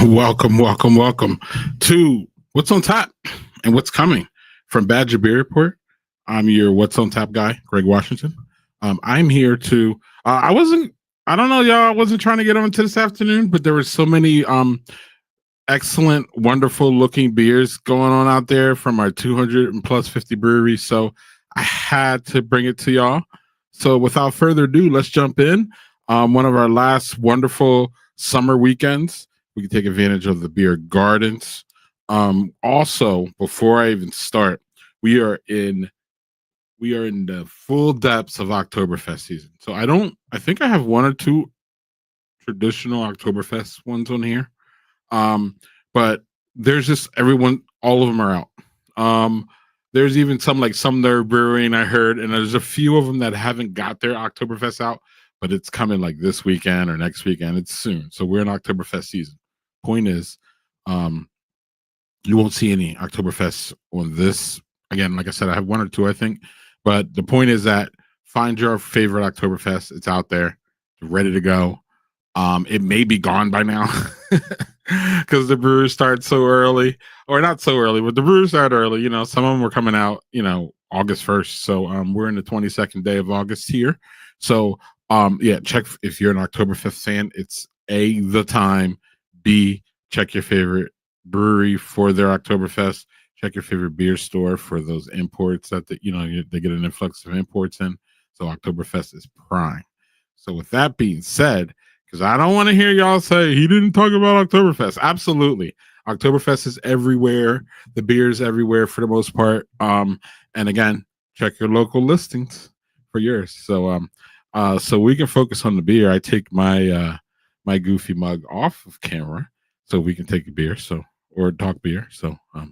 Welcome to What's on Tap and What's Coming from Badger Beer Report. I'm your What's on Tap guy, Greg Washington. I'm here to. I don't know, y'all. I wasn't trying to get on to this afternoon, but there were so many excellent, wonderful looking beers going on out there from our 200 and plus 50 breweries. So I had to bring it to y'all. So without further ado, let's jump in. One of our last wonderful summer weekends. We can take advantage of the beer gardens. Also, before I even start, we are in the full depths of Oktoberfest season. So I think I have one or two traditional Oktoberfest ones on here. But there's just all of them are out. There's even some they're brewing, I heard, and there's a few of them that haven't got their Oktoberfest out, but it's coming like this weekend or next weekend. It's soon. So we're in Oktoberfest season. Point is, you won't see any Oktoberfest on this. Again, like I said, I have one or two, I think. But the point is that find your favorite Oktoberfest. It's out there, ready to go. It may be gone by now because the brewers start so early, or not so early, but the brewers start early. You know, some of them were coming out, August 1st. So we're in the 22nd day of August here. So yeah, check if you're an Oktoberfest fan. It's the time. B, check your favorite brewery for their Oktoberfest. Check your favorite beer store for those imports that they get an influx of imports in. So Oktoberfest is prime. So with that being said, because I don't want to hear y'all say he didn't talk about Oktoberfest. Absolutely, Oktoberfest is everywhere. The beer's everywhere for the most part. And again, check your local listings for yours. So so we can focus on the beer. I take my my goofy mug off of camera so we can take a beer. Or talk beer. So I'll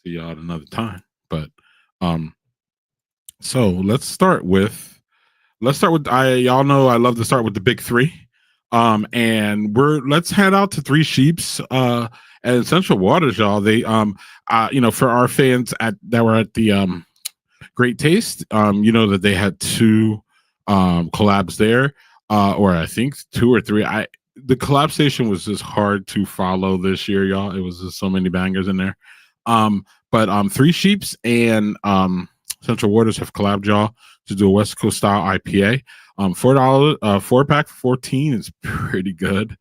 see y'all at another time. But so let's start with y'all know I love to start with the big three. And let's head out to Three Sheeps at Central Waters, y'all. They for our fans that were at the Great Taste, that they had two collabs there, or I think two or three. The collab station was just hard to follow this year, y'all. It was just so many bangers in there. But Three Sheeps and Central Waters have collabed, y'all, to do a West Coast style IPA. $4, 4-pack for 14 is pretty good.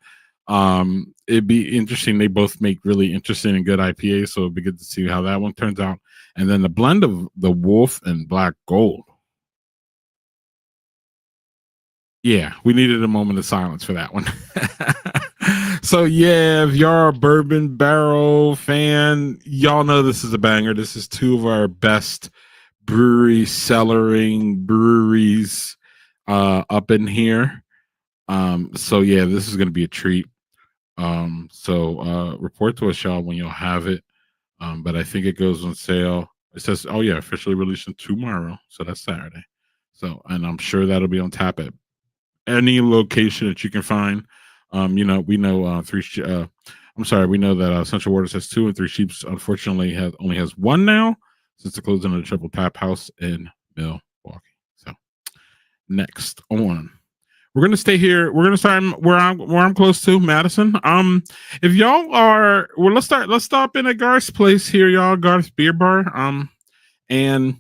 It'd be interesting. They both make really interesting and good IPAs, so it'd be good to see how that one turns out. And then the blend of the Wolf and Black Gold. Yeah, we needed a moment of silence for that one. So yeah, if you're a bourbon barrel fan, y'all know this is a banger. This is two of our best cellaring breweries up in here. So yeah, this is gonna be a treat. So report to us, y'all, when you'll have it. But I think it goes on sale. It says, oh yeah, officially releasing tomorrow. So that's Saturday. So, and I'm sure that'll be on tap at any location that you can find. We know we know that Central Waters has two, and Three Sheeps unfortunately only has one now since the closing of the Triple Tap House in Milwaukee. So next on, we're gonna stay here. We're gonna start where I'm close to, Madison. If y'all are, well, let's stop in at Garth's place here, y'all. Garth's Beer Bar. And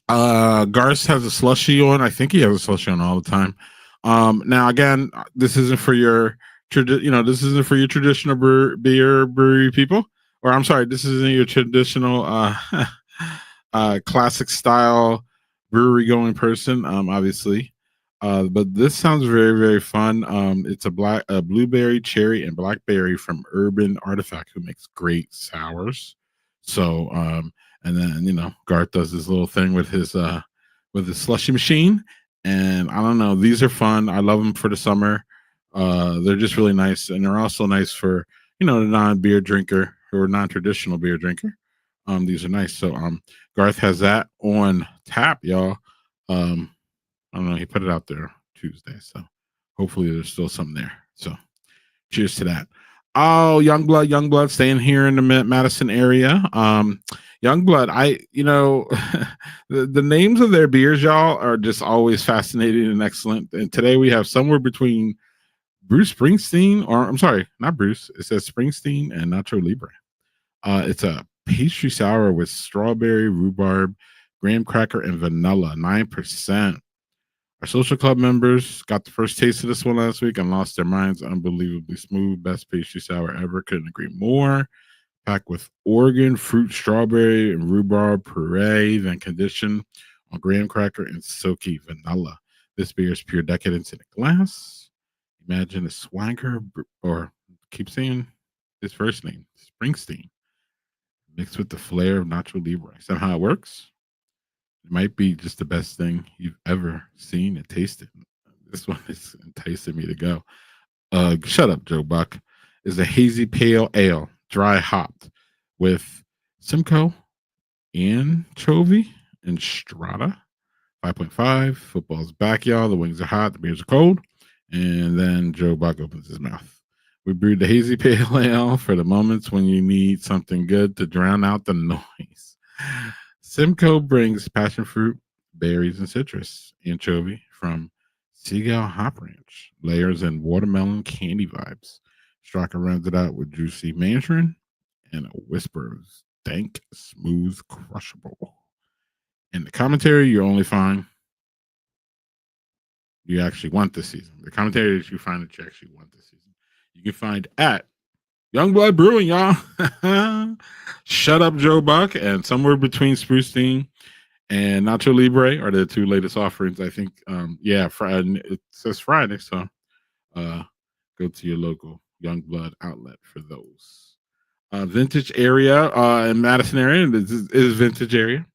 Garth has a slushie on. I think he has a slushie on all the time. Now again, this isn't for your traditional beer brewery people, or I'm sorry, this isn't your traditional classic style brewery going person, obviously. But this sounds very, very fun. It's a blueberry, cherry, and blackberry from Urban Artifact, who makes great sours. So and then Garth does this little thing with his slushy machine, and I don't know, these are fun. I love them for the summer. They're just really nice, and they're also nice for the non-beer drinker or non-traditional beer drinker. These are nice. So Garth has that on tap, y'all. I don't know, he put it out there Tuesday, so hopefully there's still something there. So cheers to that. Oh, Youngblood staying here in the Madison area. Youngblood, the names of their beers, y'all, are just always fascinating and excellent. And today we have somewhere between Bruce Springsteen, or I'm sorry, not Bruce. It says Springsteen and Nacho Libre. It's a pastry sour with strawberry, rhubarb, graham cracker, and vanilla. 9%. Our social club members got the first taste of this one last week and lost their minds. Unbelievably smooth. Best pastry sour ever. Couldn't agree more. Packed with Oregon fruit, strawberry, and rhubarb puree, then conditioned on graham cracker and silky vanilla. This beer is pure decadence in a glass. Imagine a swagger, or keep saying his first name, Springsteen, mixed with the flair of Nacho Libre. Somehow it works. It might be just the best thing you've ever seen and tasted. This one is enticing me to go. Shut up, Joe Buck. Is a hazy pale ale, dry hopped, with Simcoe, anchovy, and strata. 5.5. Football's back, y'all. The wings are hot. The beers are cold. And then Joe Buck opens his mouth. We brewed the hazy pale ale for the moments when you need something good to drown out the noise. Simcoe brings passion fruit, berries, and citrus. Anchovy from Seagull Hop Ranch. Layers and watermelon candy vibes. Straka rounds it out with juicy mandarin and a whisper of dank, smooth, crushable. In the commentary, you only find you actually want this season. The commentary that you find that you actually want this season. You can find at Youngblood Brewing, y'all. Shut up, Joe Buck, and somewhere between Springsteen and Nacho Libre are the two latest offerings. I think, Friday. It says Friday, so go to your local Youngblood outlet for those. Vintage area in Madison area. This is vintage area.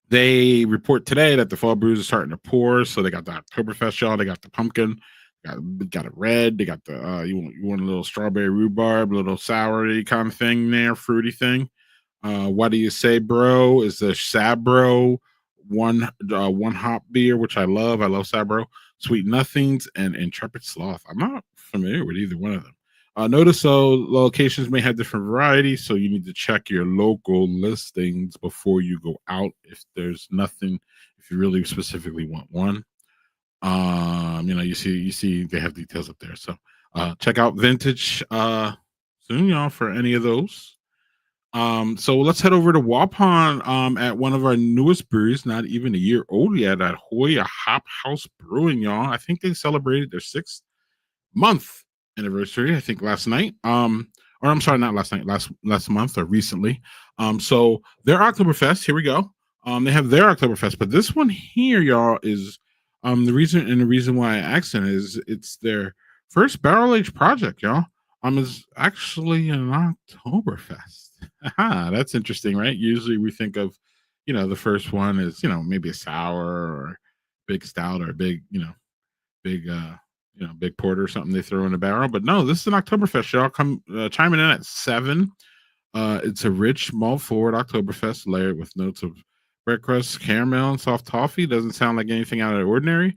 They report today that the fall brews are starting to pour. So they got the Oktoberfest, y'all. They got the pumpkin. Got it red. They got the you want a little strawberry rhubarb, a little soury kind of thing there, fruity thing. What do you say, bro? Is the Sabro one hop beer, which I love. I love Sabro. Sweet Nothings and Intrepid Sloth. I'm not familiar with either one of them. Notice locations may have different varieties, so you need to check your local listings before you go out. If there's nothing, if you really specifically want one, you see they have details up there. So check out Vintage soon, y'all, for any of those. So let's head over to Waupun at one of our newest breweries, not even a year old yet, at Hoya Hop House Brewing, y'all. I think they celebrated their 6th month anniversary, I think last night. Or I'm sorry, not last night, last month or recently. So their Oktoberfest, here we go. They have their Oktoberfest, but this one here, y'all, is the reason why I asked it is it's their first barrel aged project, y'all. Is actually an Oktoberfest. That's interesting, right? Usually we think of, the first one is, maybe a sour or big stout or a big, big big porter or something they throw in a barrel. But no, this is an Oktoberfest, y'all. Come chiming in at 7. It's a rich malt forward Oktoberfest layered with notes of bread crust, caramel, and soft toffee. Doesn't sound like anything out of the ordinary.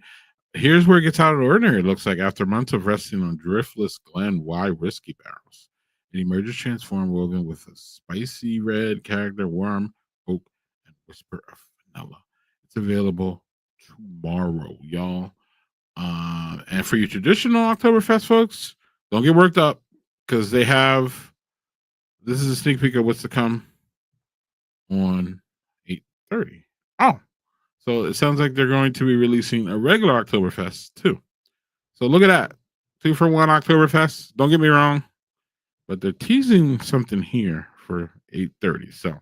Here's where it gets out of the ordinary. It looks like after months of resting on driftless Glen Y whiskey barrels, it emerges transformed, woven with a spicy red character, warm oak, and whisper of vanilla. It's available tomorrow, y'all. And for your traditional Oktoberfest folks, don't get worked up because they have. This is a sneak peek of what's to come on 8:30. Oh, so it sounds like they're going to be releasing a regular Oktoberfest too. So look at that, 2 for 1 Oktoberfest. Don't get me wrong, but they're teasing something here for 8:30. So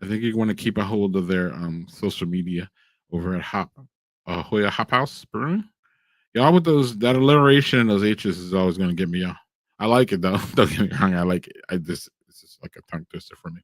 I think you want to keep a hold of their social media over at Hoya Hop House Brewing. Y'all with that alliteration and those H's is always going to get me. I like it though. Don't get me wrong. I like it. This is like a tongue twister for me.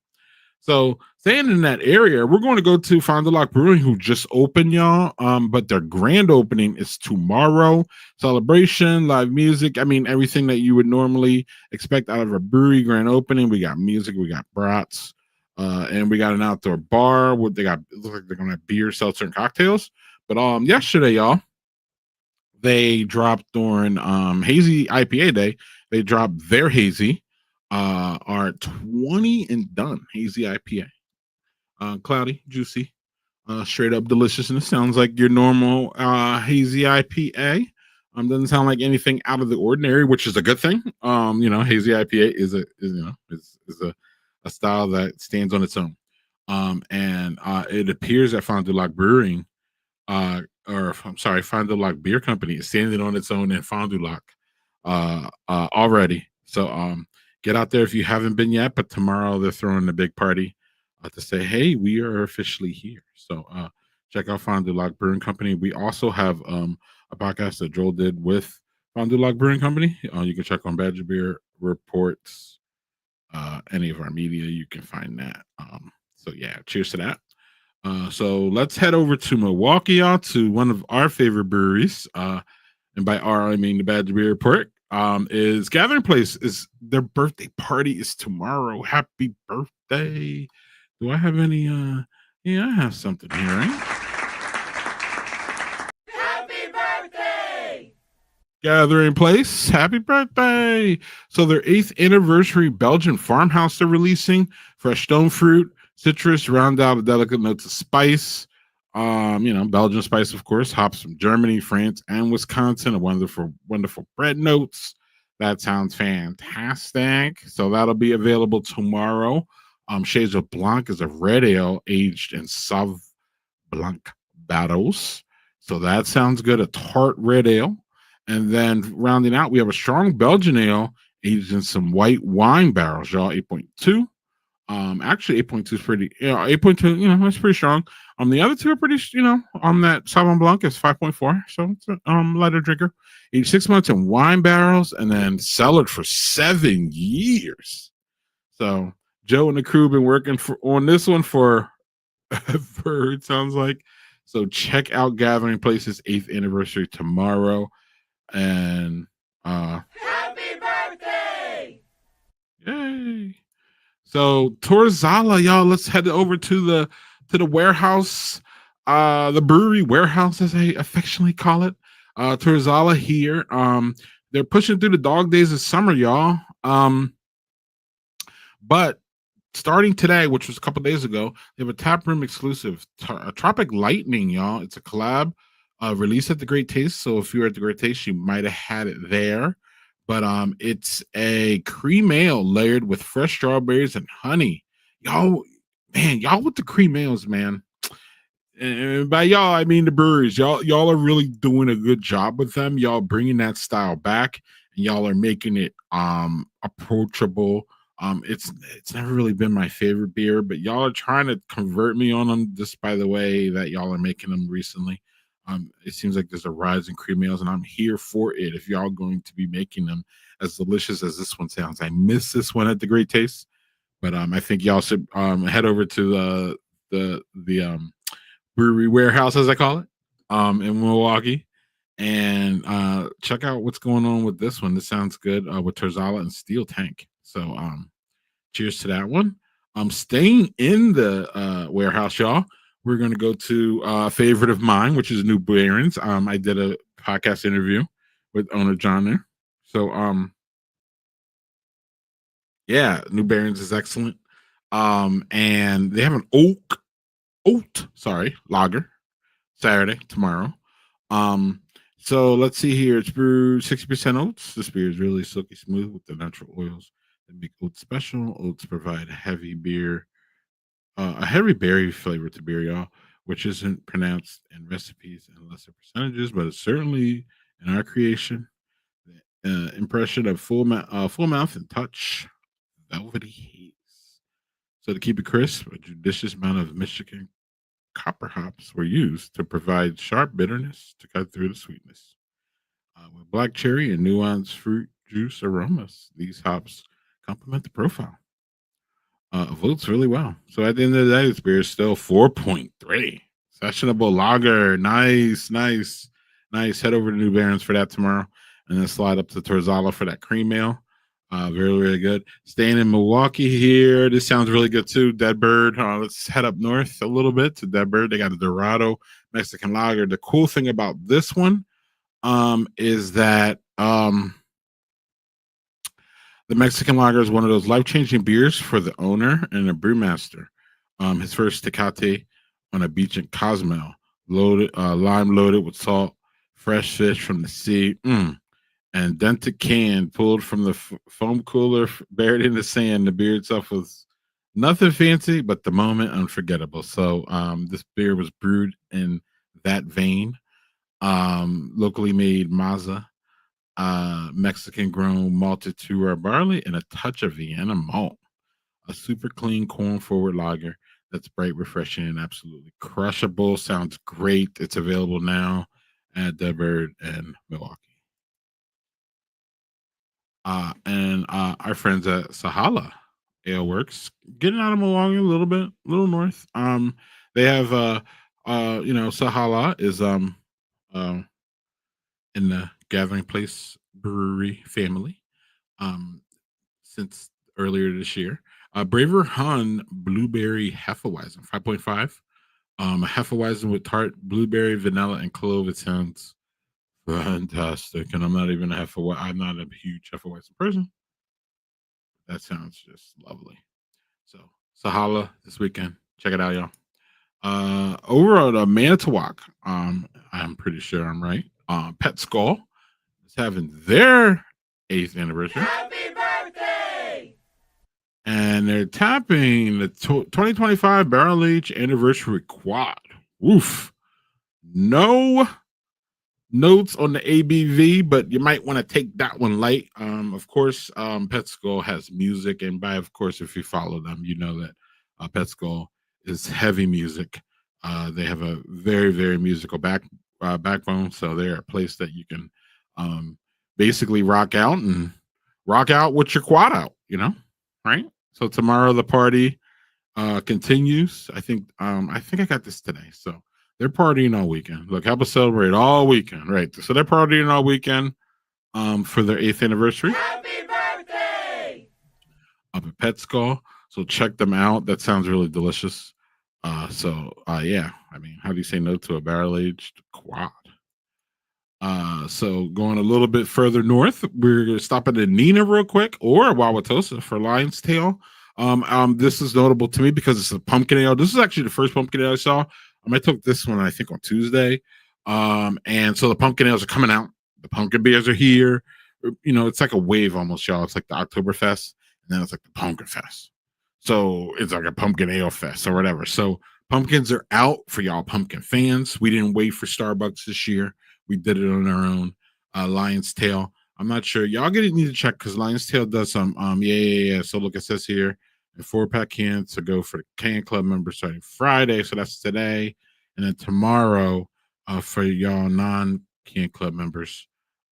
So staying in that area, we're going to go to Fond du Lac Brewing, who just opened, y'all. But their grand opening is tomorrow. Celebration, live music. I mean, everything that you would normally expect out of a brewery grand opening. We got music, we got brats, and we got an outdoor bar. It looks like they're going to have beer, seltzer, and cocktails. But yesterday, y'all, they dropped during Hazy IPA Day. They dropped their Hazy, our 20 and done Hazy IPA. Cloudy, juicy, straight up delicious, and it sounds like your normal Hazy IPA. Doesn't sound like anything out of the ordinary, which is a good thing. Hazy IPA is a style that stands on its own. And it appears that Fond du Lac Brewing, or I'm sorry, Fond du Lac Beer Company is standing on its own in Fond du Lac already. So get out there if you haven't been yet. But tomorrow they're throwing a big party to say, hey, we are officially here. So check out Fond du Lac Brewing Company. We also have a podcast that Joel did with Fond du Lac Brewing Company. You can check on Badger Beer Reports, any of our media. You can find that. So yeah, cheers to that. So let's head over to Milwaukee, y'all, to one of our favorite breweries. And by our, I mean the Badger Beer Report. Is Gathering Place. Is their birthday party is tomorrow. Happy birthday. Do I have any yeah, I have something here, right? Happy birthday! Gathering Place, happy birthday. So their 8th anniversary Belgian farmhouse they're releasing. Fresh stone fruit, citrus, round out with delicate notes of spice. Belgian spice, of course, hops from Germany, France, and Wisconsin. A wonderful, wonderful bread notes. That sounds fantastic. So that'll be available tomorrow. Shades of Blanc is a red ale aged in Sauv Blanc barrels. So that sounds good. A tart red ale. And then rounding out, we have a strong Belgian ale aged in some white wine barrels, y'all. 8.2. Actually 8.2 is pretty, 8.2, that's pretty strong. The other two are pretty, that Sauvignon Blanc is 5.4, so it's a lighter drinker. 86 months in wine barrels, and then cellared for 7 years. So Joe and the crew have been working on this one for it sounds like. So check out Gathering Place's 8th anniversary tomorrow. And happy birthday! Yay! So Torzala, y'all, let's head over to the warehouse, the brewery warehouse, as I affectionately call it. Torzala here. They're pushing through the dog days of summer, y'all. But starting today, which was a couple days ago, they have a tap room exclusive, Tropic Lightning, y'all. It's a collab released at the Great Taste. So if you were at the Great Taste, you might have had it there. But it's a cream ale layered with fresh strawberries and honey. Y'all with the cream ales, man. And by y'all, I mean the breweries. Y'all are really doing a good job with them. Y'all bringing that style back, and y'all are making it approachable. It's never really been my favorite beer, but y'all are trying to convert me on them just by the way that y'all are making them recently. It seems like there's a rise in cream ales, and I'm here for it. If y'all going to be making them as delicious as this one sounds, I miss this one at the Great Taste, but I think y'all should head over to the brewery warehouse, as I call it, in Milwaukee, and check out what's going on with this one. This sounds good with Torzala and Steel Tank. So cheers to that one. Staying in the warehouse, y'all. We're going to go to a favorite of mine, which is New Barons. I did a podcast interview with owner John there. So, yeah, New Barons is excellent. And they have an oat lager Saturday, tomorrow. So let's see here. It's brewed 60% oats. This beer is really silky smooth with the natural oils that make oats special. Oats provide a heavy berry flavor to beer, y'all, which isn't pronounced in recipes in lesser percentages, but it's certainly in our creation. Impression of full mouth and touch, velvety haze. So to keep it crisp, a judicious amount of Michigan copper hops were used to provide sharp bitterness to cut through the sweetness. With black cherry and nuanced fruit juice aromas, these hops complement the profile. Votes really well. So at the end of the day, this beer is still 4.3. Sessionable lager. Nice. Head over to New Barons for that tomorrow. And then slide up to Torzala for that cream ale. Very, very good. Staying in Milwaukee here. This sounds really good too. Dead Bird. Let's head up north a little bit to Dead Bird. They got a Dorado Mexican lager. The cool thing about this one is that the Mexican lager is one of those life-changing beers for the owner and the brewmaster. His first Tecate on a beach in Cozumel, lime loaded with salt, fresh fish from the sea. And dented can pulled from the foam cooler, buried in the sand. The beer itself was nothing fancy, but the moment unforgettable. So this beer was brewed in that vein. Locally made Maza, Mexican grown malted two-row barley, and a touch of Vienna malt. A super clean corn forward lager that's bright, refreshing, and absolutely crushable. Sounds great. It's available now at the Bird and Milwaukee. And our friends at Sahala Ale Works, getting out of Milwaukee a little bit, a little north. They have Sahala is uh, in the Gathering Place Brewery family um since earlier this year. Braver Hun Blueberry Hefeweizen 5.5. A Hefeweizen with tart blueberry, vanilla, and clove. It sounds fantastic, and I'm not even a Hefeweizen. I'm not a huge Hefeweizen person. That sounds just lovely. So Sahala this weekend. Check it out, y'all. Over at Manitowoc, I'm pretty sure I'm right. Pet Skull is having their 8th anniversary. Happy birthday! And they're tapping the 2025 Barrel Age Anniversary Quad. Oof. No notes on the ABV, but you might want to take that one light. Of course, Pet Skull has music, and by of course, if you follow them, you know that Pet Skull is heavy music. They have a very, very musical backbone, so they're a place that you can basically rock out with your quad out. Right? So tomorrow the party continues. I think I got this today. So they're partying all weekend. Look, help us celebrate all weekend, right? So they're partying all weekend for their 8th anniversary Happy birthday! up at Pet Skull. So check them out. That sounds really delicious. Yeah. I mean, how do you say no to a barrel aged quad? So going a little bit further north, we're stopping in Nina real quick, or Wauwatosa for Lion's Tail. This is notable to me because it's a pumpkin ale. This is actually the first pumpkin ale I saw. I took this one, I think, on Tuesday. And so the pumpkin ales are coming out. The pumpkin beers are here. It's like a wave almost, y'all. It's like the Oktoberfest, and then it's like the Pumpkin Fest. So it's like a pumpkin ale fest or whatever. So pumpkins are out for y'all pumpkin fans. We didn't wait for Starbucks this year. We did it on our own. Lion's Tail. I'm not sure. Y'all gonna need to check because Lion's Tail does some. Yeah. So look, it says here a 4-pack can to go for the Can Club members starting Friday. So that's today, and then tomorrow for y'all non-Can Club members,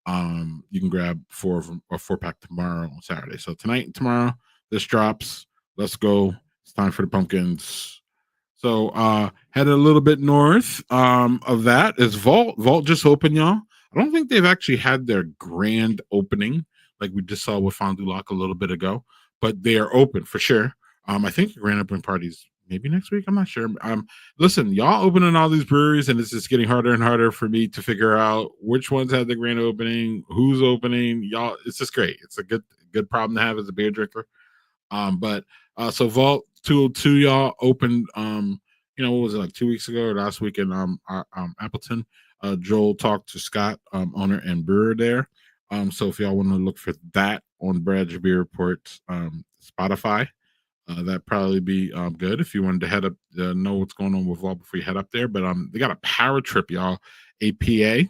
you can grab 4 of them or 4-pack tomorrow on Saturday. So tonight and tomorrow, this drops. Let's go. It's time for the pumpkins. So headed a little bit north of that is Vault. Vault just opened, y'all. I don't think they've actually had their grand opening like we just saw with Fond du Lac a little bit ago, but they are open for sure. I think the grand opening party's maybe next week. I'm not sure. Listen, y'all opening all these breweries, and it's just getting harder and harder for me to figure out which ones had the grand opening, who's opening. Y'all, it's just great. It's a good problem to have as a beer drinker. So Vault 202 y'all opened what was it, like 2 weeks ago or last week in Appleton. Joel talked to Scott, owner and brewer there. So if y'all want to look for that on Brad's Beer Report Spotify, that'd probably be good if you wanted to head up, know what's going on with Vault before you head up there. But they got a power trip, y'all. APA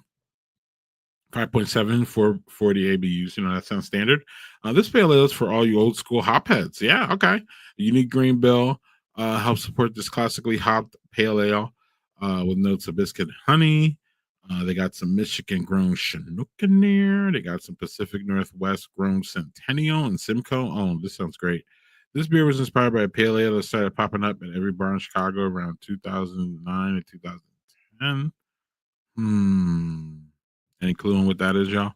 5.7 for 40 ABUs. That sounds standard. This pale ale is for all you old school hopheads. Yeah, okay. Unique grain bill helps support this classically hopped pale ale with notes of biscuit and honey. They got some Michigan grown Chinook in there. They got some Pacific Northwest grown Centennial and Simcoe. Oh, this sounds great. This beer was inspired by a pale ale that started popping up in every bar in Chicago around 2009 and 2010. Any clue on what that is, y'all?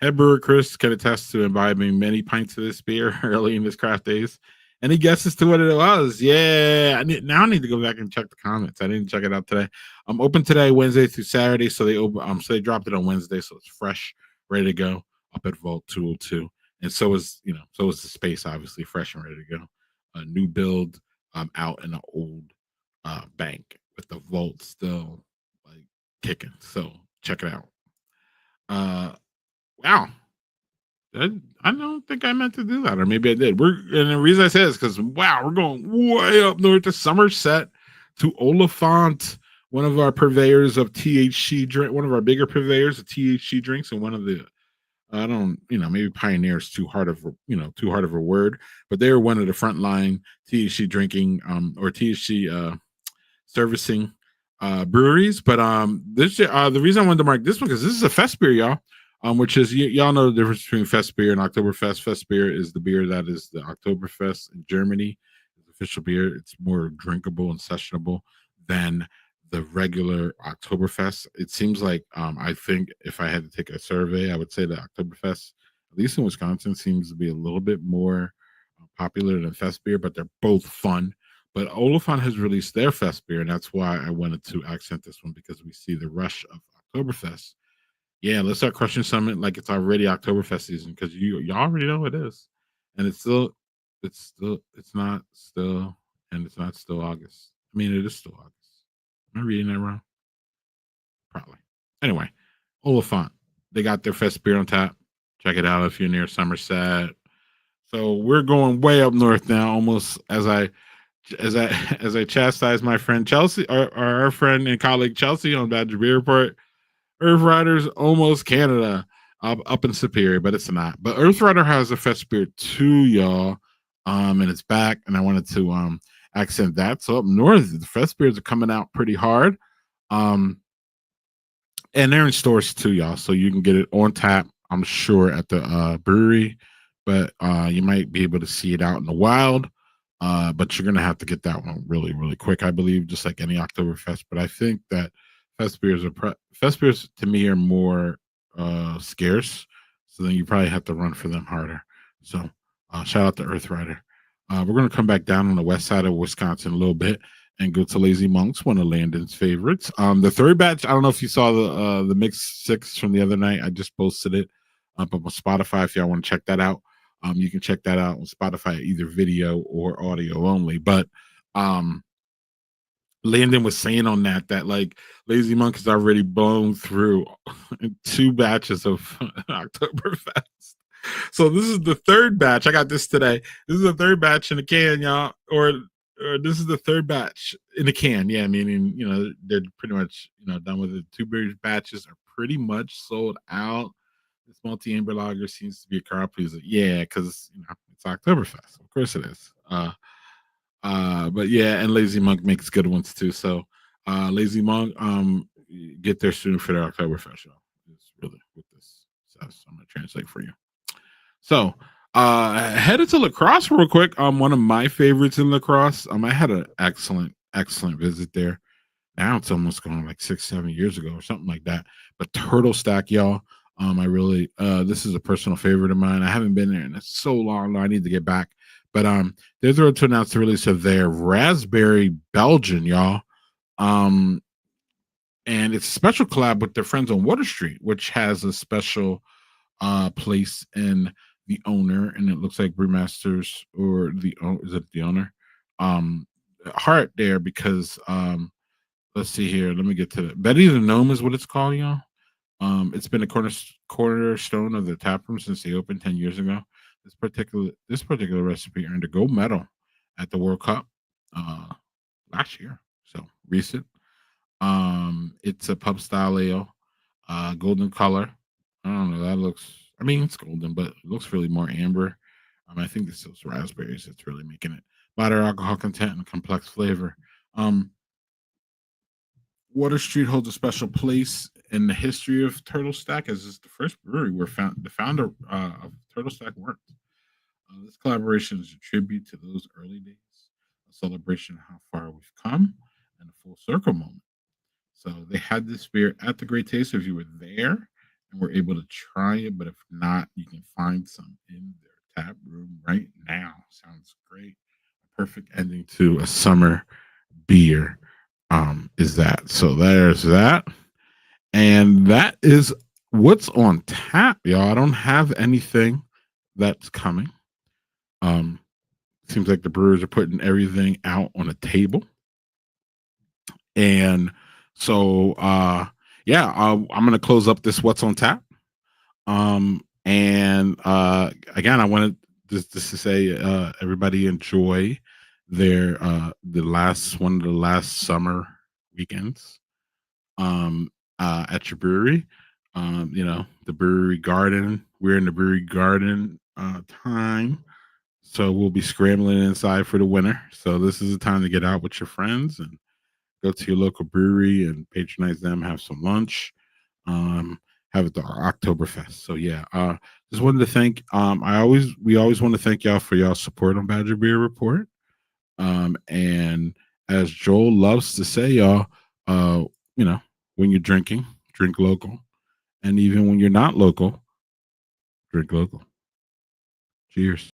Head brewer Chris can attest to imbibing many pints of this beer early in his craft days. Any guesses to what it was? Yeah, I need to go back and check the comments. I didn't check it out today. I'm open today, Wednesday through Saturday. So they dropped it on Wednesday, so it's fresh, ready to go up at Vault 202. And so is the space, obviously fresh and ready to go. A new build out in the old bank with the vault still like kicking. So check it out. Uh, wow. I don't think I meant to do that, or maybe I did. And the reason I say this because wow, we're going way up north to Somerset to Oliphant, one of our purveyors of THC drink, one of our bigger purveyors of THC drinks, and one of the I don't, maybe pioneers too hard of a word, but they were one of the frontline THC drinking or THC servicing breweries. But this the reason I wanted to mark this one because this is a fest beer, y'all. Which is y'all know the difference between fest beer and Oktoberfest. Fest beer is the beer that is the Oktoberfest in Germany. It's official beer. It's more drinkable and sessionable than the regular Oktoberfest. It seems like I think if I had to take a survey, I would say that Oktoberfest, at least in Wisconsin, seems to be a little bit more popular than fest beer, but they're both fun. But Olafon has released their fest beer, and that's why I wanted to accent this one because we see the rush of Oktoberfest. Yeah, let's start crushing something like it's already Oktoberfest season because y'all already know it is, and it's not still, and it's not still August. I mean, it is still August. Am I reading that wrong? Probably. Anyway, Oliphant, they got their fest beer on tap. Check it out if you're near Somerset. So we're going way up north now, almost as I as I chastise my friend Chelsea, our friend and colleague Chelsea on Badger Beer Report. Earth Riders almost Canada up in Superior, but it's not. But Earth Rider has a fest beer too, y'all. And it's back, and I wanted to accent that. So up north, the fest beers are coming out pretty hard. Um, and they're in stores too, y'all. So you can get it on tap, I'm sure, at the brewery, but you might be able to see it out in the wild. But you're gonna have to get that one really, really quick, I believe, just like any Oktoberfest. But I think that fest beers to me are more scarce, so then you probably have to run for them harder. So shout out to Earth Rider. We're gonna come back down on the west side of Wisconsin a little bit and go to Lazy Monks, one of Landon's favorites. The third batch, I don't know if you saw the mix six from the other night. I just posted it up on Spotify if y'all want to check that out. You can check that out on Spotify, either video or audio only. But Landon was saying on that like Lazy Monk has already blown through two batches of Oktoberfest. So this is the third batch. I got this today. This is the third batch in a can, y'all. Or this is the third batch in a can. Yeah, meaning they're pretty much done with it. Two beer batches are pretty much sold out. This multi-amber lager seems to be a crowd pleaser. Yeah, because it's Oktoberfest. Of course it is. But yeah, and Lazy Monk makes good ones too. So Lazy Monk, get there soon for their Oktoberfest show. It's really what this says. I'm gonna translate for you. So headed to lacrosse real quick. One of my favorites in lacrosse. I had an excellent visit there. Now it's almost going like 6-7 years ago or something like that. But Turtle Stack, y'all. I really this is a personal favorite of mine. I haven't been there in so long. I need to get back. But they're thrilled to announce the release of their Raspberry Belgian, y'all. And it's a special collab with their friends on Water Street, which has a special place in the owner, and it looks like Brewmasters or is it the owner? Heart there because let's see here. Let me get to it. Betty the Gnome is what it's called, y'all. It's been a cornerstone of the tap room since they opened 10 years ago. This particular recipe earned a gold medal at the World Cup last year, so recent. It's a pub style ale, golden color. I don't know. That looks. I mean, it's golden, but it looks really more amber. I think this is raspberries. It's really making it moderate alcohol content and complex flavor. Water Street holds a special place in the history of Turtle Stack as it's the first brewery where the founder of Turtle Stack worked. This collaboration is a tribute to those early days, a celebration of how far we've come, and a full circle moment. So they had this beer at the Great Taste if you were there and were able to try it. But if not, you can find some in their tap room right now. Sounds great. A perfect ending to a summer beer is that. So there's that. And that is what's on tap, y'all. I don't have anything that's coming. Seems like the brewers are putting everything out on a table. And so yeah, I'm gonna close up this what's on tap. And again, I wanted just to say, everybody enjoy the last one of the last summer weekends at your brewery. The brewery garden. We're in the brewery garden time. So we'll be scrambling inside for the winter. So this is the time to get out with your friends and go to your local brewery and patronize them, have some lunch, um, have it the Oktoberfest. So yeah, just wanted to thank we always want to thank y'all for y'all support on Badger Beer Report. And as Joel loves to say, y'all, uh, when you're drinking, drink local. And even when you're not local, drink local. Cheers.